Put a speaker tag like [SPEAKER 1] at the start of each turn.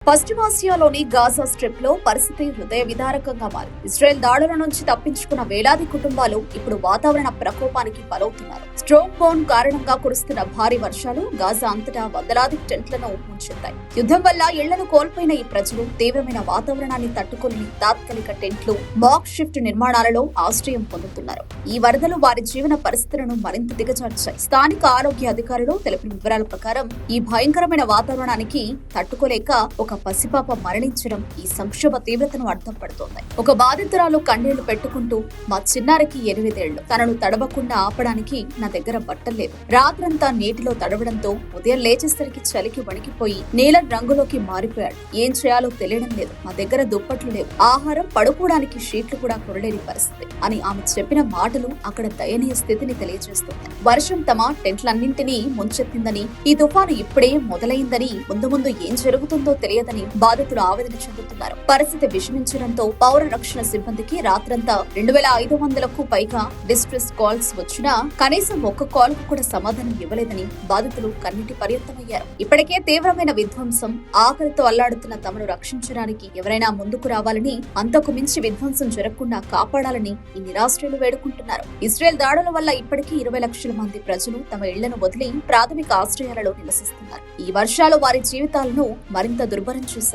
[SPEAKER 1] పశ్చిమాసియాలోని Gaza strip లో పరిస్థితి హృదయ విదారకంగా మారింది. ఇజ్రాయెల్ దాడుల నుంచి తప్పించుకున్న వేలాది కుటుంబాలు ఇప్పుడు వాతావరణ ప్రకోపానికి బలవుతున్నారు. స్ట్రోమ్ బోన్ కారణంగా కురుస్తున్న భారీ వర్షాలు గాజా అంతటా వందలాది టెంట్లను ముంచెత్తాయి. యుద్ధం వల్ల ఇళ్లను కోల్పోయిన ఈ ప్రజలు తీవ్రమైన వాతావరణాన్ని తట్టుకోలేని తాత్కాలిక టెంట్లు, మాక్ షిఫ్ట్ నిర్మాణాలలో ఆశ్రయం పొందుతున్నారు. ఈ వరదలు వారి జీవన పరిస్థితులను మరింత దిగజార్చాయి. స్థానిక ఆరోగ్య అధికారులు తెలిపిన వివరాల ప్రకారం ఈ భయంకరమైన వాతావరణానికి తట్టుకోలేక ఒక పసిపాప మరణించడం ఈ సంక్షోభ తీవ్రతను అర్థం పడుతోంది. ఒక బాధితురాలు కన్నీళ్లు పెట్టుకుంటూ, మా చిన్నారికి 8 ఏళ్లు, తనను తడవకుండా ఆపడానికి నా దగ్గర బట్టల్లేదు. రాత్రంతా నీటిలో తడవడంతో ఉదయం లేచేసరికి చలికి వణికిపోయి నీలం రంగులోకి మారిపోయాడు. ఏం చేయాలో తెలియడం లేదు. మా దగ్గర దుప్పట్లు లేవు. ఆహారం, పడుకోవడానికి షీట్లు కూడా కొరలేని పరిస్థితి అని ఆమె చెప్పిన మాటలు అక్కడ దయనీయ స్థితిని తెలియజేస్తుంది. వర్షం తమ టెంట్లన్నింటినీ ముంచెత్తిందని, ఈ తుఫాను ఇప్పుడే మొదలైందని, ముందు ముందు ఏం జరుగుతుందో తెలియదని బాధితులు ఆవేదన చెందుతున్నారు. పరిస్థితి విషమించడంతో పౌర రక్షణ సిబ్బందికి రాత్రంతా 2500కు పైగా డిస్ట్రెస్ కాల్స్ వచ్చినా కనీసం ఒక్క కాల్ కు కూడా సమాధానం ఇవ్వలేదని బాధితులు కన్నీటి పర్యంతమయ్యారు. ఇప్పటికే తీవ్రమైన విధ్వంసం, ఆకలితో అల్లాడుతున్న తమను రక్షించడానికి ఎవరైనా ముందుకు రావాలని, అంతకు మించి విధ్వంసం జరగకుండా కాపాడాలని ఈ నిరాశ్రయులు వేడుకుంటున్నారు. ఇజ్రాయెల్ దాడుల వల్ల ఇప్పటికీ 20 లక్షల మంది ప్రజలు తమ ఇళ్లను వదిలి ప్రాథమిక ఆశ్రయాలలో నివసిస్తున్నారు. ఈ వర్షాలు వారి జీవితాలను మరింత దుర్భరం చేశాయి.